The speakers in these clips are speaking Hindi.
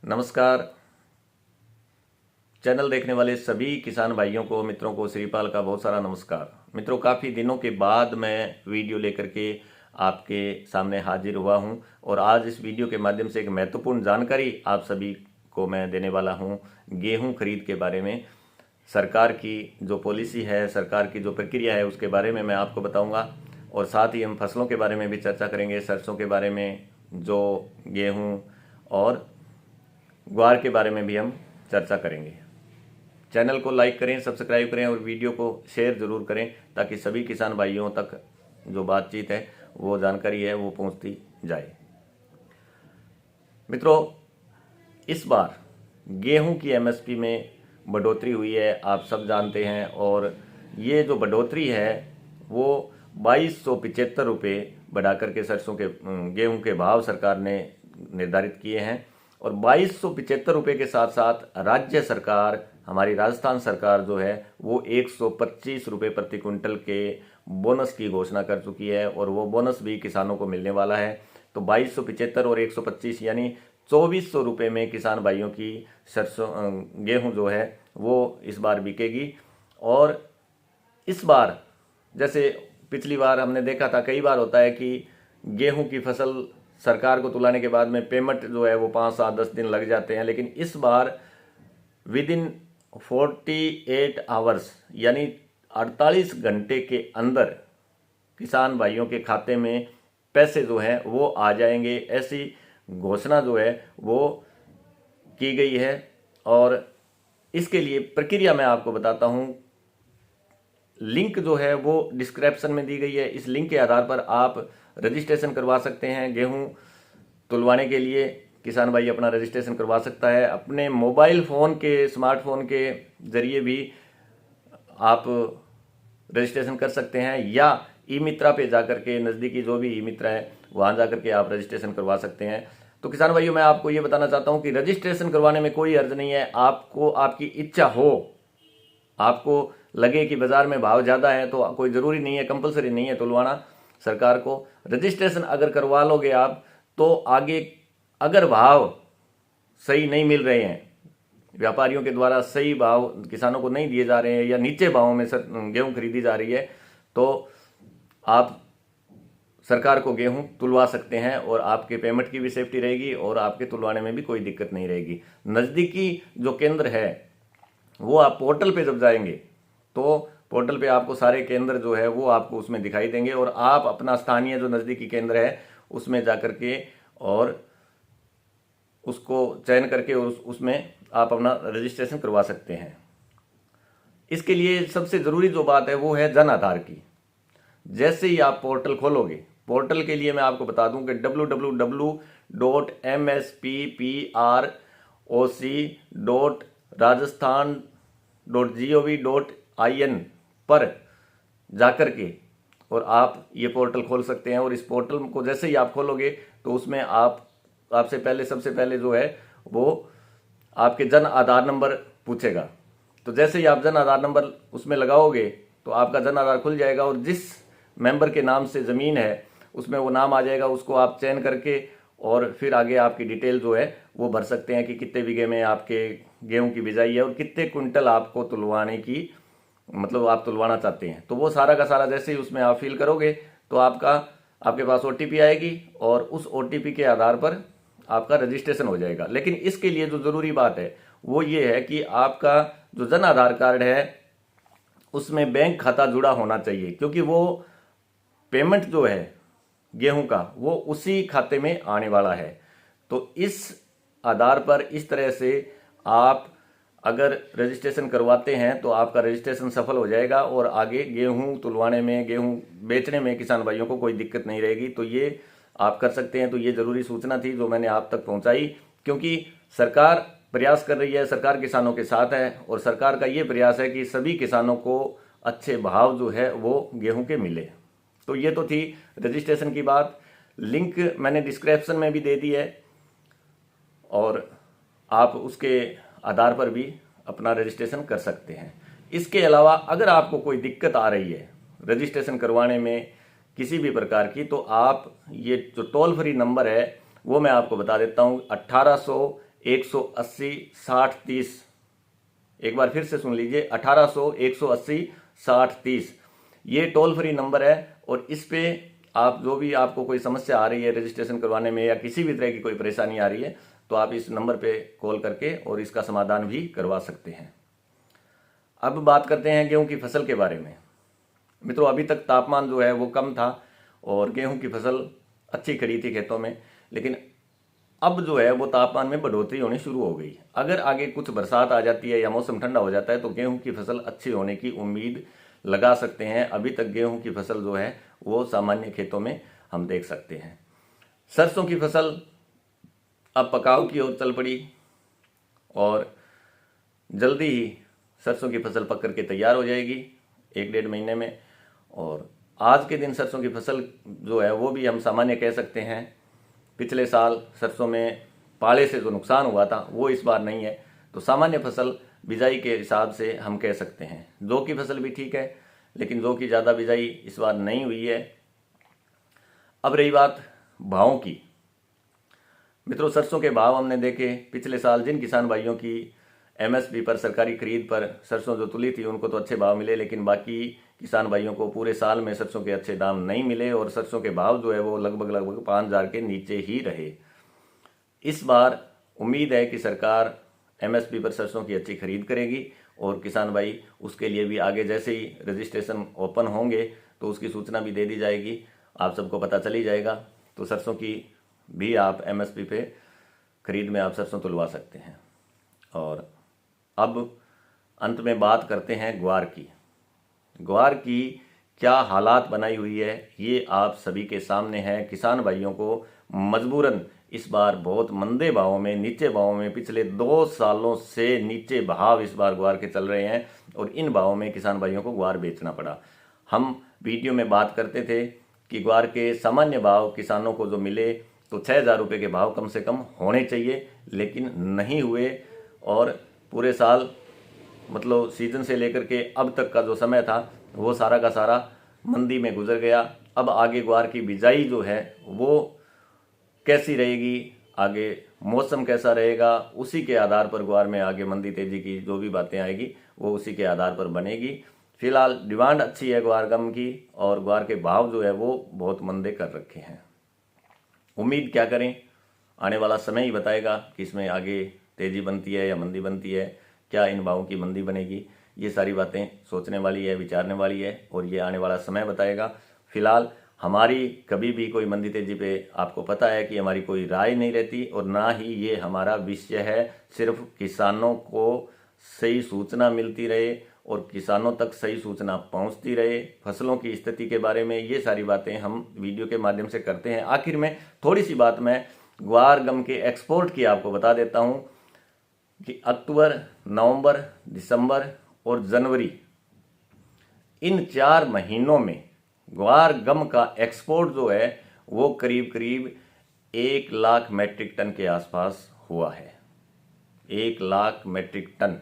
नमस्कार। चैनल देखने वाले सभी किसान भाइयों को, मित्रों को श्रीपाल का बहुत सारा नमस्कार। मित्रों, काफ़ी दिनों के बाद मैं वीडियो लेकर के आपके सामने हाजिर हुआ हूं और आज इस वीडियो के माध्यम से एक महत्वपूर्ण जानकारी आप सभी को मैं देने वाला हूं। गेहूं खरीद के बारे में सरकार की जो पॉलिसी है, सरकार की जो प्रक्रिया है, उसके बारे में मैं आपको बताऊंगा और साथ ही हम फसलों के बारे में भी चर्चा करेंगे, सरसों के बारे में, जो गेहूँ और ग्वार के बारे में भी हम चर्चा करेंगे। चैनल को लाइक करें, सब्सक्राइब करें और वीडियो को शेयर जरूर करें ताकि सभी किसान भाइयों तक जो बातचीत है, वो जानकारी है, वो पहुंचती जाए। मित्रों, इस बार गेहूं की एमएसपी में बढ़ोतरी हुई है, आप सब जानते हैं, और ये जो बढ़ोतरी है वो 2275 रुपये बढ़ा करके सरसों के गेहूं के भाव सरकार ने निर्धारित किए हैं। और 2275 रुपये के साथ साथ राज्य सरकार, हमारी राजस्थान सरकार जो है वो 125 रुपये प्रति क्विंटल के बोनस की घोषणा कर चुकी है और वो बोनस भी किसानों को मिलने वाला है। तो 2275 और 125 यानी 2400 रुपये में किसान भाइयों की सरसों गेहूं जो है वो इस बार बिकेगी। और इस बार जैसे पिछली बार हमने देखा था, कई बार होता है कि गेहूं की फसल सरकार को तुलाने के बाद में पेमेंट जो है वो 5, 7, 10 दिन लग जाते हैं, लेकिन इस बार विद इन 48 आवर्स यानी 48 घंटे के अंदर किसान भाइयों के खाते में पैसे जो है वो आ जाएंगे, ऐसी घोषणा जो है वो की गई है। और इसके लिए प्रक्रिया मैं आपको बताता हूं। लिंक जो है वो डिस्क्रिप्शन में दी गई है। इस लिंक के आधार पर आप रजिस्ट्रेशन करवा सकते हैं। गेहूं तुलवाने के लिए किसान भाई अपना रजिस्ट्रेशन करवा सकता है। अपने मोबाइल फ़ोन के, स्मार्टफोन के जरिए भी आप रजिस्ट्रेशन कर सकते हैं, या ई मित्रा पे जाकर के, नज़दीकी जो भी ई मित्रा है वहाँ जाकर के आप रजिस्ट्रेशन करवा सकते हैं। तो किसान भाइयों, मैं आपको ये बताना चाहता हूँ कि रजिस्ट्रेशन करवाने में कोई अर्ज नहीं है। आपको, आपकी इच्छा हो, आपको लगे कि बाजार में भाव ज़्यादा है, तो कोई ज़रूरी नहीं है, कंपलसरी नहीं है तुलवाना। सरकार को रजिस्ट्रेशन अगर करवा लोगे आप, तो आगे अगर भाव सही नहीं मिल रहे हैं, व्यापारियों के द्वारा सही भाव किसानों को नहीं दिए जा रहे हैं, या नीचे भावों में गेहूं खरीदी जा रही है, तो आप सरकार को गेहूं तुलवा सकते हैं और आपके पेमेंट की भी सेफ्टी रहेगी और आपके तुलवाने में भी कोई दिक्कत नहीं रहेगी। नज़दीकी जो केंद्र है वो आप पोर्टल पे जब जाएंगे तो पोर्टल पे आपको सारे केंद्र जो है वो आपको उसमें दिखाई देंगे और आप अपना स्थानीय जो नज़दीकी केंद्र है उसमें जाकर के और उसको चयन करके और उसमें आप अपना रजिस्ट्रेशन करवा सकते हैं। इसके लिए सबसे ज़रूरी जो बात है वो है जन आधार की। जैसे ही आप पोर्टल खोलोगे, पोर्टल के लिए मैं आपको बता दूं कि www.msppr.rajasthan.gov.in पर जाकर के और आप ये पोर्टल खोल सकते हैं। और इस पोर्टल को जैसे ही आप खोलोगे तो उसमें आपसे पहले, सबसे पहले जो है वो आपके जन आधार नंबर पूछेगा। तो जैसे ही आप जन आधार नंबर उसमें लगाओगे तो आपका जन आधार खुल जाएगा और जिस मेंबर के नाम से ज़मीन है उसमें वो नाम आ जाएगा। उसको आप चयन करके और फिर आगे आपकी डिटेल जो है वो भर सकते हैं कि कितने बीघे में आपके गेहूं की बिजाई है और कितने कुंटल आपको तुलवाने की, मतलब आप तुलवाना चाहते हैं। तो वो सारा का सारा जैसे ही उसमें आप फिल करोगे तो आपके पास OTP आएगी और उस OTP के आधार पर आपका रजिस्ट्रेशन हो जाएगा। लेकिन इसके लिए जो ज़रूरी बात है वो ये है कि आपका जो जन आधार कार्ड है उसमें बैंक खाता जुड़ा होना चाहिए, क्योंकि वो पेमेंट जो है गेहूं का वो उसी खाते में आने वाला है। तो इस आधार पर इस तरह से आप अगर रजिस्ट्रेशन करवाते हैं तो आपका रजिस्ट्रेशन सफल हो जाएगा और आगे गेहूं तुलवाने में, गेहूं बेचने में किसान भाइयों को कोई दिक्कत नहीं रहेगी। तो ये आप कर सकते हैं। तो ये ज़रूरी सूचना थी जो मैंने आप तक पहुंचाई, क्योंकि सरकार प्रयास कर रही है, सरकार किसानों के साथ है और सरकार का ये प्रयास है कि सभी किसानों को अच्छे भाव जो है वो गेहूं के मिले। तो ये तो थी रजिस्ट्रेशन की बात। लिंक मैंने डिस्क्रिप्शन में भी दे दी है और आप उसके आधार पर भी अपना रजिस्ट्रेशन कर सकते हैं। इसके अलावा अगर आपको कोई दिक्कत आ रही है रजिस्ट्रेशन करवाने में किसी भी प्रकार की, तो आप ये जो टोल फ्री नंबर है वो मैं आपको बता देता हूँ, 180 60 30। एक बार फिर से सुन लीजिए, 1800 180 60 30। ये टोल फ्री नंबर है और इस पे आप जो भी आपको कोई समस्या आ रही है रजिस्ट्रेशन करवाने में या किसी भी तरह की कोई परेशानी आ रही है तो आप इस नंबर पे कॉल करके और इसका समाधान भी करवा सकते हैं। अब बात करते हैं गेहूं की फसल के बारे में। मित्रों, अभी तक तापमान जो है वो कम था और गेहूं की फसल अच्छी खड़ी थी खेतों में, लेकिन अब जो है वो तापमान में बढ़ोतरी होनी शुरू हो गई। अगर आगे कुछ बरसात आ जाती है या मौसम ठंडा हो जाता है तो गेहूं की फसल अच्छी होने की उम्मीद लगा सकते हैं। अभी तक गेहूं की फसल जो है वो सामान्य खेतों में हम देख सकते हैं। सरसों की फसल अब पकाव की ओर चल पड़ी और जल्दी ही सरसों की फसल पक करके तैयार हो जाएगी 1-1.5 महीने में। और आज के दिन सरसों की फसल जो है वो भी हम सामान्य कह सकते हैं। पिछले साल सरसों में पाले से जो नुकसान हुआ था वो इस बार नहीं है, तो सामान्य फसल बिजाई के हिसाब से हम कह सकते हैं। जौ की फसल भी ठीक है, लेकिन जौ की ज़्यादा बिजाई इस बार नहीं हुई है। अब रही बात भावों की। मित्रों, सरसों के भाव हमने देखे पिछले साल जिन किसान भाइयों की एमएसपी पर सरकारी खरीद पर सरसों जो तुली थी उनको तो अच्छे भाव मिले, लेकिन बाकी किसान भाइयों को पूरे साल में सरसों के अच्छे दाम नहीं मिले और सरसों के भाव जो है वो लगभग 5,000 के नीचे ही रहे। इस बार उम्मीद है कि सरकार एमएसपी पर सरसों की अच्छी खरीद करेगी और किसान भाई उसके लिए भी आगे जैसे ही रजिस्ट्रेशन ओपन होंगे तो उसकी सूचना भी दे दी जाएगी, आप सबको पता चली जाएगा। तो सरसों की भी आप एमएसपी पे खरीद में आप सरसों तुलवा सकते हैं। और अब अंत में बात करते हैं ग्वार की। ग्वार की क्या हालात बनाई हुई है ये आप सभी के सामने है। किसान भाइयों को मजबूरन इस बार बहुत मंदे भावों में, नीचे भावों में, पिछले 2 सालों से नीचे भाव इस बार ग्वार के चल रहे हैं और इन भावों में किसान भाइयों को ग्वार बेचना पड़ा। हम वीडियो में बात करते थे कि ग्वार के सामान्य भाव किसानों को जो मिले तो 6,000 रुपये के भाव कम से कम होने चाहिए, लेकिन नहीं हुए और पूरे साल मतलब सीजन से लेकर के अब तक का जो समय था वो सारा का सारा मंदी में गुजर गया। अब आगे ग्वार की बिजाई जो है वो कैसी रहेगी, आगे मौसम कैसा रहेगा, उसी के आधार पर ग्वार में आगे मंदी तेजी की जो भी बातें आएगी वो उसी के आधार पर बनेगी। फिलहाल डिमांड अच्छी है ग्वार गम की और ग्वार के भाव जो है वो बहुत मंदे कर रखे हैं। उम्मीद क्या करें, आने वाला समय ही बताएगा कि इसमें आगे तेजी बनती है या मंदी बनती है, क्या इन भावों की मंदी बनेगी। ये सारी बातें सोचने वाली है, विचारने वाली है और ये आने वाला समय बताएगा। फिलहाल हमारी कभी भी कोई मंदी तेजी पे आपको पता है कि हमारी कोई राय नहीं रहती और ना ही ये हमारा विषय है। सिर्फ किसानों को सही सूचना मिलती रहे और किसानों तक सही सूचना पहुंचती रहे फसलों की स्थिति के बारे में, ये सारी बातें हम वीडियो के माध्यम से करते हैं। आखिर में थोड़ी सी बात मैं ग्वार गम के एक्सपोर्ट की आपको बता देता हूं कि अक्टूबर, नवंबर, दिसंबर और जनवरी इन 4 महीनों में ग्वार गम का एक्सपोर्ट जो है वो करीब करीब 1 लाख मेट्रिक टन के आसपास हुआ है। 1 लाख मेट्रिक टन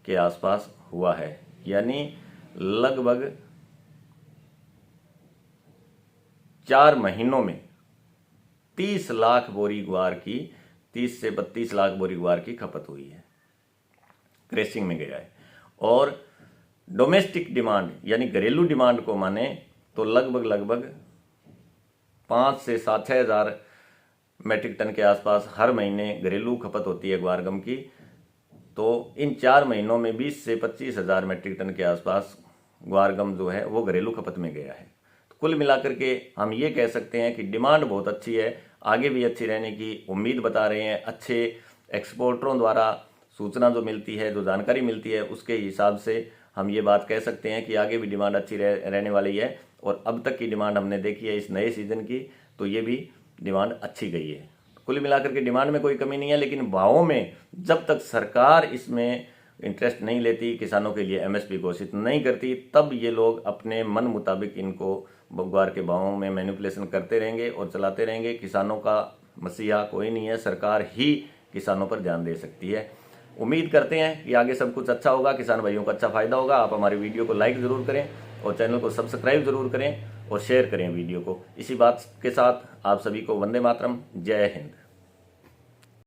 के आसपास हुआ है, यानी लगभग 4 महीनों में 30 लाख बोरी ग्वार की, 30 से 32 लाख बोरी ग्वार की खपत हुई है, क्रेशिंग में गया है। और डोमेस्टिक डिमांड यानी घरेलू डिमांड को माने तो लगभग 5 से 6 हज़ार मेट्रिक टन के आसपास हर महीने घरेलू खपत होती है ग्वार गम की। तो इन 4 महीनों में 20 से 25 हज़ार मेट्रिक टन के आसपास ग्वार गम जो है वो घरेलू खपत में गया है। तो कुल मिलाकर के हम ये कह सकते हैं कि डिमांड बहुत अच्छी है, आगे भी अच्छी रहने की उम्मीद बता रहे हैं। अच्छे एक्सपोर्टरों द्वारा सूचना जो मिलती है, जो जानकारी मिलती है, उसके हिसाब से हम ये बात कह सकते हैं कि आगे भी डिमांड अच्छी रहने वाली है। और अब तक की डिमांड हमने देखी है इस नए सीजन की, तो ये भी डिमांड अच्छी गई है। कुल मिलाकर के डिमांड में कोई कमी नहीं है, लेकिन भावों में जब तक सरकार इसमें इंटरेस्ट नहीं लेती, किसानों के लिए एमएसपी घोषित नहीं करती, तब ये लोग अपने मन मुताबिक इनको ग्वार के भावों में मैनिपुलेशन करते रहेंगे और चलाते रहेंगे। किसानों का मसीहा कोई नहीं है, सरकार ही किसानों पर ध्यान दे सकती है। उम्मीद करते हैं कि आगे सब कुछ अच्छा होगा, किसान भाइयों को अच्छा फायदा होगा। आप हमारी वीडियो को लाइक जरूर करें और चैनल को सब्सक्राइब जरूर करें और शेयर करें वीडियो को। इसी बात के साथ आप सभी को वंदे मातरम, जय हिंद।